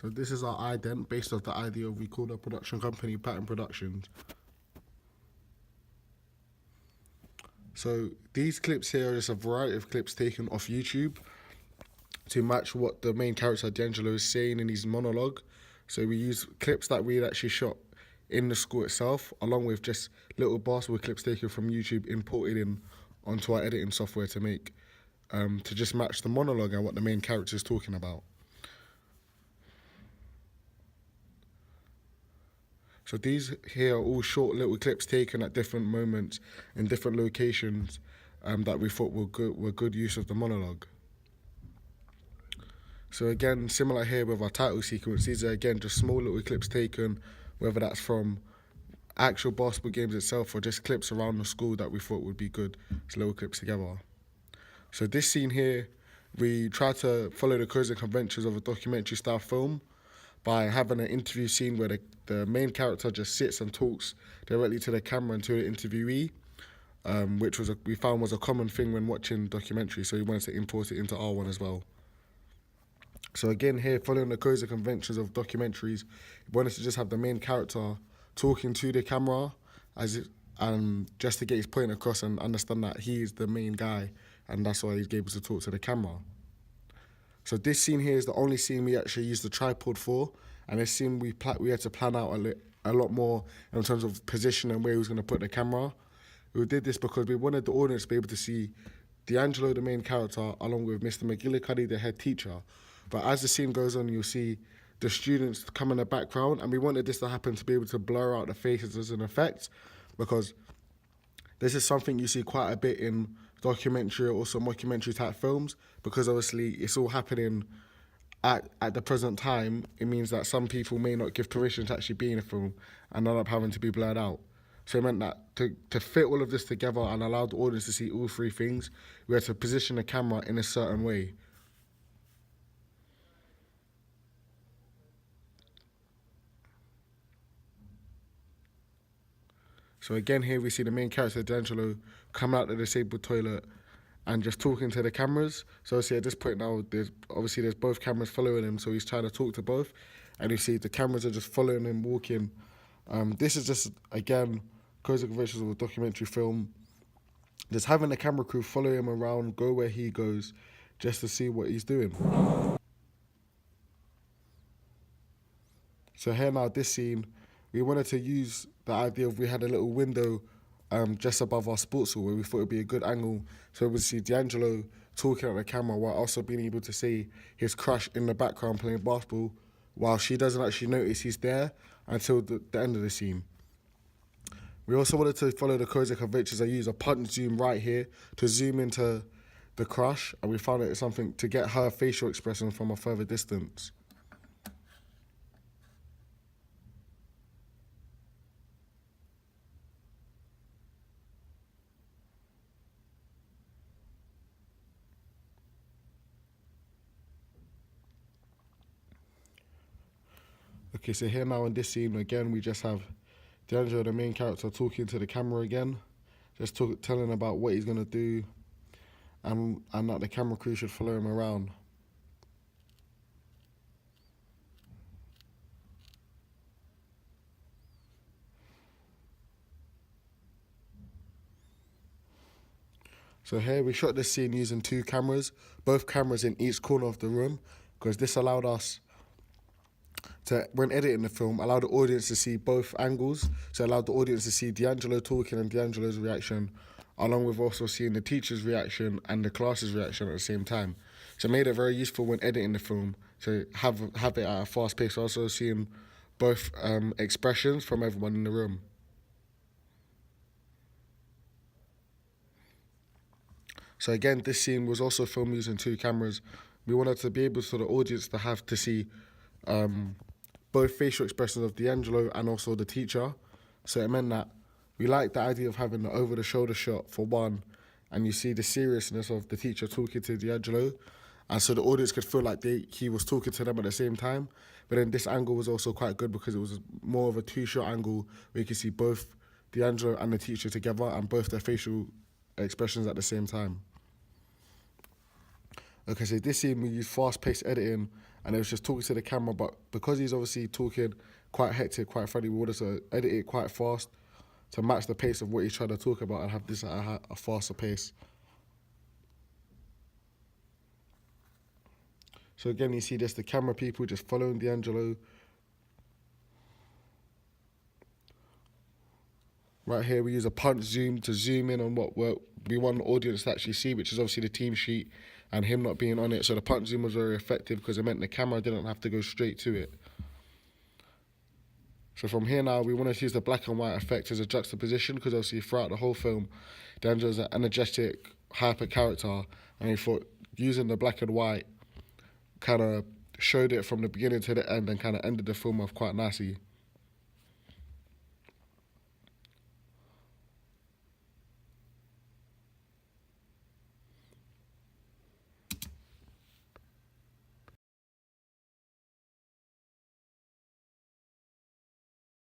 So this is our ident based off the idea of we call our production company Pattern Productions. So these clips here are just a variety of clips taken off YouTube to match what the main character D'Angelo is saying in his monologue. So we use clips that we had actually shot in the school itself, along with just little basketball clips taken from YouTube, imported in onto our editing software to make, to just match the monologue and what the main character is talking about. So these here are all short little clips taken at different moments in different locations that we thought were good use of the monologue. So again, similar here with our title sequence, these are again just small little clips taken, whether that's from actual basketball games itself or just clips around the school that we thought would be good, as little clips together. So this scene here, we try to follow the codes and conventions of a documentary style film by having an interview scene where the main character just sits and talks directly to the camera and to the interviewee, which we found was a common thing when watching documentaries, so we wanted to import it into our one as well. So again here, following the codes and conventions of documentaries, we wanted to just have the main character talking to the camera just to get his point across and understand that he is the main guy, and that's why he's able to talk to the camera. So this scene here is the only scene we actually used the tripod for, and this scene we had to plan out a lot more in terms of position and where he was going to put the camera. We did this because we wanted the audience to be able to see D'Angelo, the main character, along with Mr. McGillicuddy, the head teacher. But as the scene goes on, you'll see the students come in the background, and we wanted this to happen to be able to blur out the faces as an effect, because this is something you see quite a bit in documentary or also mockumentary type films, because obviously it's all happening at the present time. It means that some people may not give permission to actually be in a film and end up having to be blurred out. So it meant that to fit all of this together and allow the audience to see all three things, we had to position the camera in a certain way. So again here we see the main character D'Angelo come out the disabled toilet and just talking to the cameras. So obviously at this point now, there's both cameras following him, so he's trying to talk to both, and you see the cameras are just following him walking. This is just, again, codes and conventions of a documentary film. Just having the camera crew follow him around, go where he goes, just to see what he's doing. So here now, this scene, we wanted to use the idea of we had a little window just above our sports hall where we thought it would be a good angle so we would see D'Angelo talking at the camera while also being able to see his crush in the background playing basketball while she doesn't actually notice he's there until the end of the scene. We also wanted to follow the codes and conventions. I use a punch zoom right here to zoom into the crush, and we found it something to get her facial expression from a further distance. Okay, so here now in this scene, again, we just have D'Angelo, the main character, talking to the camera again, just telling about what he's going to do, and that the camera crew should follow him around. So here we shot this scene using two cameras, both cameras in each corner of the room, because this allowed us to, when editing the film, allow the audience to see both angles. So it allowed the audience to see D'Angelo talking and D'Angelo's reaction, along with also seeing the teacher's reaction and the class's reaction at the same time. So it made it very useful when editing the film to have it at a fast pace, also seeing both expressions from everyone in the room. So again, this scene was also filmed using two cameras. We wanted to be able for the audience to have to see both facial expressions of D'Angelo and also the teacher. So it meant that we liked the idea of having the over-the-shoulder shot for one, and you see the seriousness of the teacher talking to D'Angelo, and so the audience could feel like he was talking to them at the same time. But then this angle was also quite good because it was more of a two-shot angle where you could see both D'Angelo and the teacher together and both their facial expressions at the same time. Okay, so this scene we use fast-paced editing and it was just talking to the camera. But because he's obviously talking quite hectic, quite funny, we wanted to edit it quite fast to match the pace of what he's trying to talk about and have this at a faster pace. So again, you see this, the camera people just following D'Angelo. Right here, we use a punch zoom to zoom in on what we want the audience to actually see, which is obviously the team sheet and him not being on it. So the punch zoom was very effective because it meant the camera didn't have to go straight to it. So from here now, we want to use the black and white effect as a juxtaposition because obviously throughout the whole film, D'Angelo's an energetic, hyper character, and he thought using the black and white kind of showed it from the beginning to the end and kind of ended the film off quite nicely.